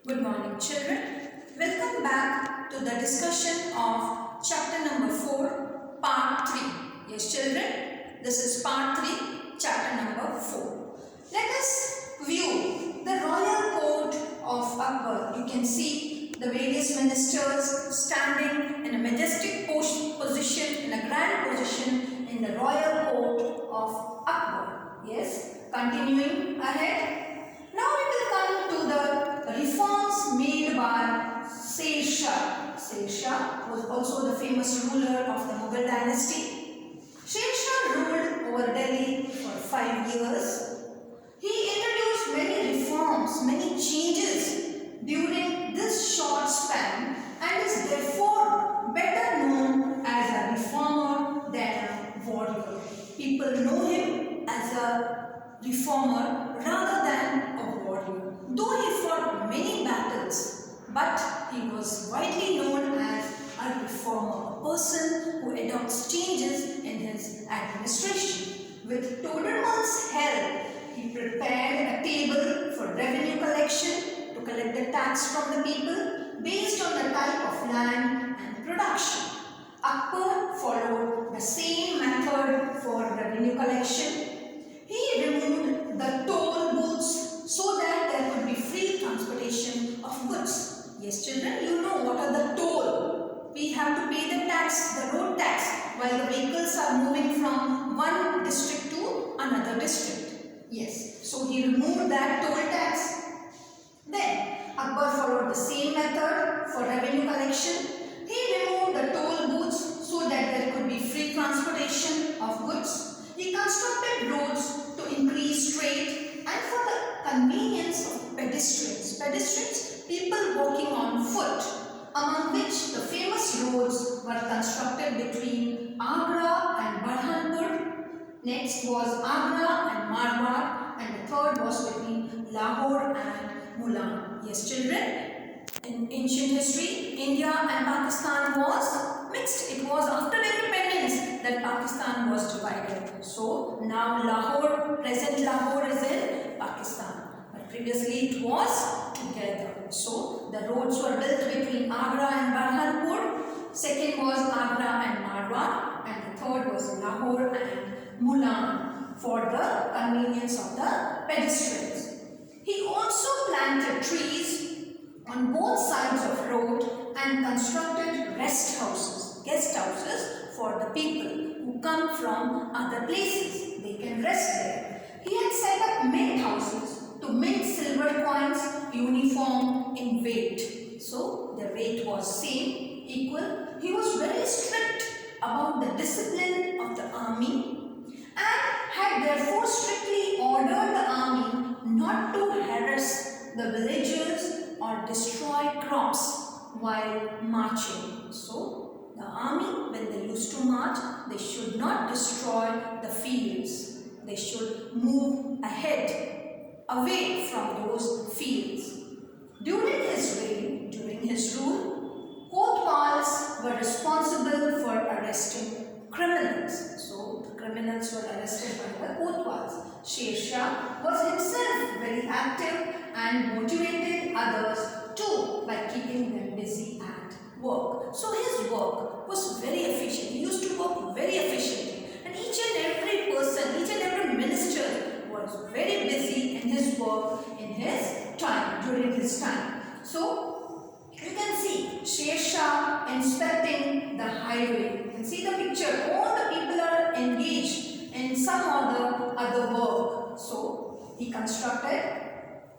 Good morning, children. Welcome back to the discussion of chapter number 4, part 3. Yes, children, this is part 3, chapter number 4. Let us view the royal court of Akbar. You can see the various ministers standing in a majestic position, in a grand position in the royal court of Akbar. Yes, continuing ahead. Now we will come to the reforms made by St.Xaviers. St.Xaviers was also the famous ruler of the Mughal dynasty. St.Xaviers ruled over Delhi for 5 years. He introduced many reforms, many changes during this short span and is therefore better known as a reformer than a warrior. People know him as a reformer rather than a warrior. Though he fought many battles, but he was widely known as a reformer, a person who adopts changes in his administration. With Toderman's help, he prepared a table for revenue collection to collect the tax from the people based on the type of land and production. Akbar followed the same method for revenue collection. He removed the toll booths so that there could be free transportation of goods. Yes, children, you know what are the toll. We have to pay the tax, the road tax, while the vehicles are moving from one district to another district. Yes, so he removed that toll tax. Then Akbar followed the same method for revenue collection. He removed the toll booths so that there could be free transportation of goods. He constructed roads to increase trade and for the convenience of pedestrians. Pedestrians, people walking on foot, among which the famous roads were constructed between Agra and Burhanpur. Next was Agra and Marwar, and the third was between Lahore and Mulan. Yes, children, in ancient history, India and Pakistan was mixed. It was after independence that Pakistan was divided. So now Lahore, present Lahore is in Pakistan. But previously it was together. So the roads were built between Agra and Burhanpur. Second was Agra and Marwar. And the third was Lahore and Mulan for the convenience of the pedestrians. He also planted trees on both sides of road and constructed rest houses, guest houses for the people who come from other places. They can rest there. He had set up mint houses to mint silver coins uniform in weight. So the weight was same, equal. He was very strict about the discipline of the army and had therefore strictly ordered the army not to harass the villagers or destroy crops while marching. So the army, when they used to march, they should not destroy the fields. They should move ahead, away from those fields. During his reign, during his rule, kotwals were responsible for arresting criminals. So the criminals were arrested by the kotwals. St.Xaviers was himself very active and motivated others too by keeping them busy at work. So his work was very efficient. He used to work very efficiently. And each and every person, each and every minister was very busy in his work in his time, during his time. So you can see St.Xaviers inspecting the highway. You can see the picture. All the people are engaged in some other work. So he constructed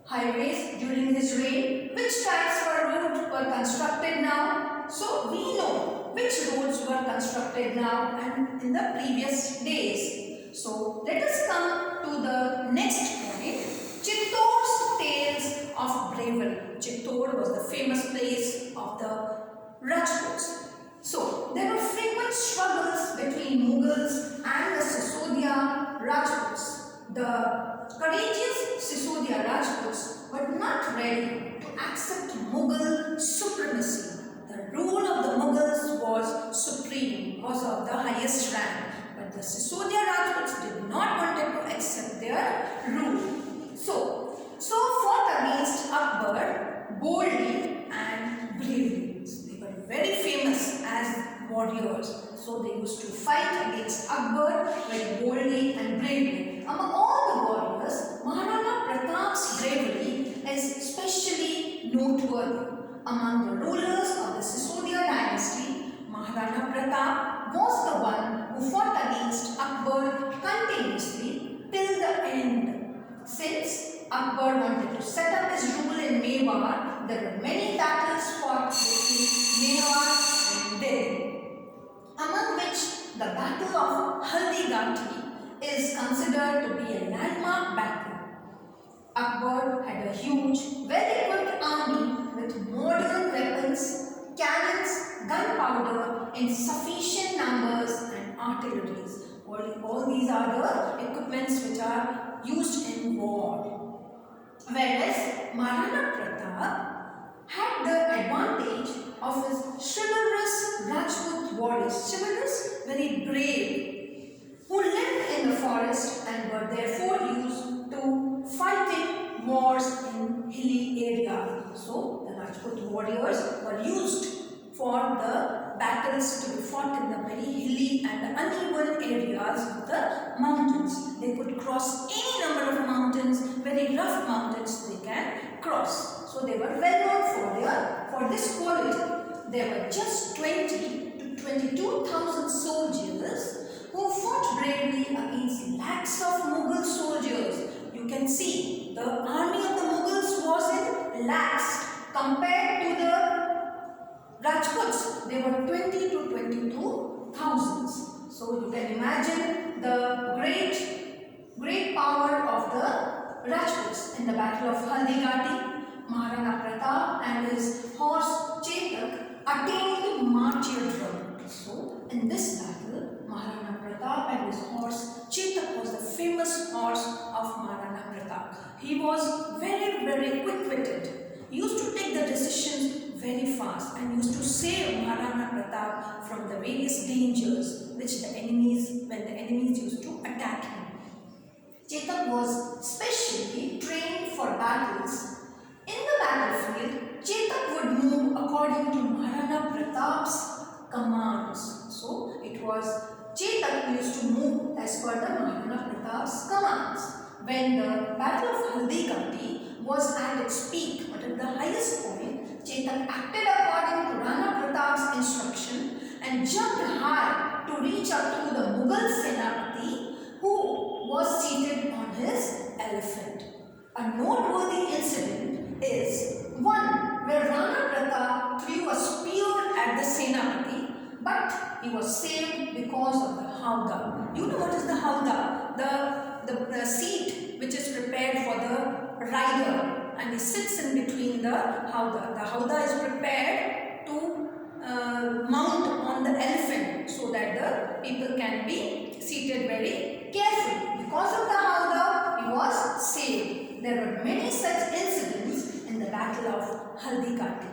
highways during his reign. Which types of roads were constructed now? So we know which roads were constructed now and in the previous days. So let us come to the next point. Chittor's tales of bravery. Chittor was the famous place of the Rajputs. So there were frequent struggles between Mughals and the Sisodia Rajputs. The courageous Sisodia Rajputs were not ready to accept Mughal supremacy. The rule of the Mughals was supreme, was of the highest rank. But the Sisodia Rajputs did not want to accept their rule. So fought against Akbar boldly and bravely. They were very famous as warriors. So they used to fight against Akbar very boldly and bravely. Among all the warriors, Maharana Pratap's bravery is especially noteworthy. Among the rulers of the Sisodia dynasty, Maharana Pratap was the one who fought against Akbar continuously till the end. Since Akbar wanted to set up his rule in Mewar, there were many battles fought between Mewar and Delhi, among which the Battle of Haldigati is considered to be a landmark battle. Akbar had a huge, well-equipped army with modern weapons, cannons, gunpowder in sufficient numbers and artilleries. All these are the equipments which are used in war. Whereas Maharana Pratap had the advantage of his chivalrous Rajput warriors, chivalrous, very brave, who lived in the forest and were therefore used to fighting wars in hilly areas. So the Rajput warriors were used for the battles to be fought in the very hilly and uneven areas of the mountains. They could cross any number of mountains, very rough mountains they can cross. So they were well known for this quality. There were just 20 to 22,000 soldiers who fought bravely against lakhs of Mughal soldiers. You can see the army of the Mughals was in lakhs compared to the Rajputs. They were 20 to 22,000. So you can imagine the great power of the Rajputs. In the battle of Haldigati, Maharana Pratap and his horse Chetak attained martyrdom. So in this battle, Maharana Pratap and his horse Chetak was the famous horse of Maharana Pratap. He was very quick-witted. He used to take the decisions very fast and used to save Maharana Pratap from the various dangers which when the enemies used to attack him. Chetak was specially trained for battles. In the battlefield, Chetak would move according to Maharana Pratap's commands. So it was Chetak who used to move as per the Maharana Pratap's commands. When the battle of Haldigati was at its peak, but at the highest point, Chetak acted according to Rana Pratap's instruction and jumped high to reach up to the Mughal Senapati who was seated on his elephant. A noteworthy incident is one where Rana Pratap threw a spear at the Senapati, but he was saved because of the howdah. You know what is the howdah? The seat which is prepared for the rider, and he sits in between the howdah. The howdah is prepared to mount on the elephant so that the people can be seated very carefully. Because of the howdah, he was saved. There were many such incidents in the battle of Haldigati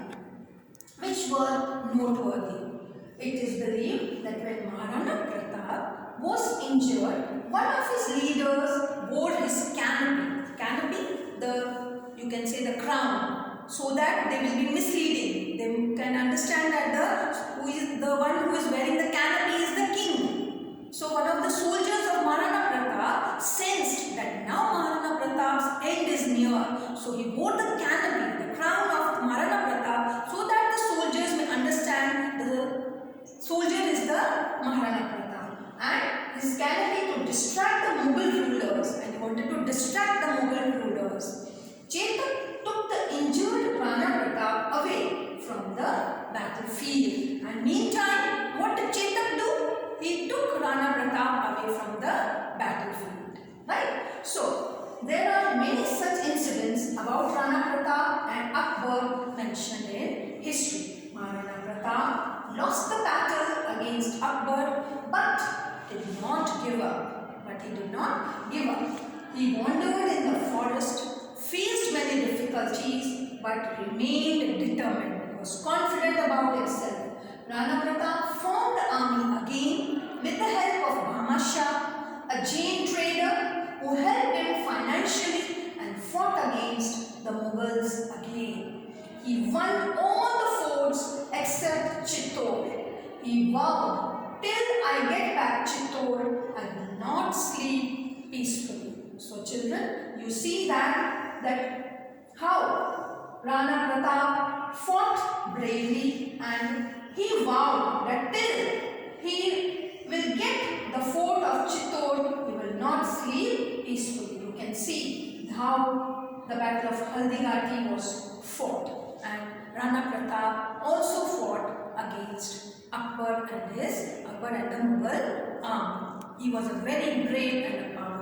which were noteworthy. It is believed that when Maharana Pratap was injured, one of his leaders wore his canopy. Canopy, you can say the crown, so that they will be misleading. They can understand that the one who is wearing the canopy is the king. So one of the soldiers of Maharana Pratap sensed that now Maharana Pratap's end is near. So he wore the canopy, the crown of Maharana Pratap, so that the soldiers may understand the soldier is the Maharana Pratap. And his canopy to distract the Mughal rulers, and he wanted to distract the Mughal rulers. Chetak took the injured Rana Pratap away from the battlefield. And meantime, what did Chetak do? He took Rana Pratap away from the battlefield. Right? So, there are many such incidents about Rana Pratap and Akbar mentioned in history. Maharana Pratap lost the battle against Akbar but did not give up. He wandered in the forest, faced many difficulties but remained determined. He was confident about himself. Rana Pratap formed the army again with the help of Bahman Shah, a Jain trader who helped him financially and fought against the Mughals again. He won all the forts except Chittor. He vowed, till I get back Chittor, I will not sleep peacefully. So children, you see that how Rana Pratap fought bravely, and he vowed that till he will get the fort of Chittor, he will not sleep peacefully. You can see how the battle of Haldighati was fought, and Rana Pratap also fought against Akbar and the Mughal army. He was a very brave and a powerful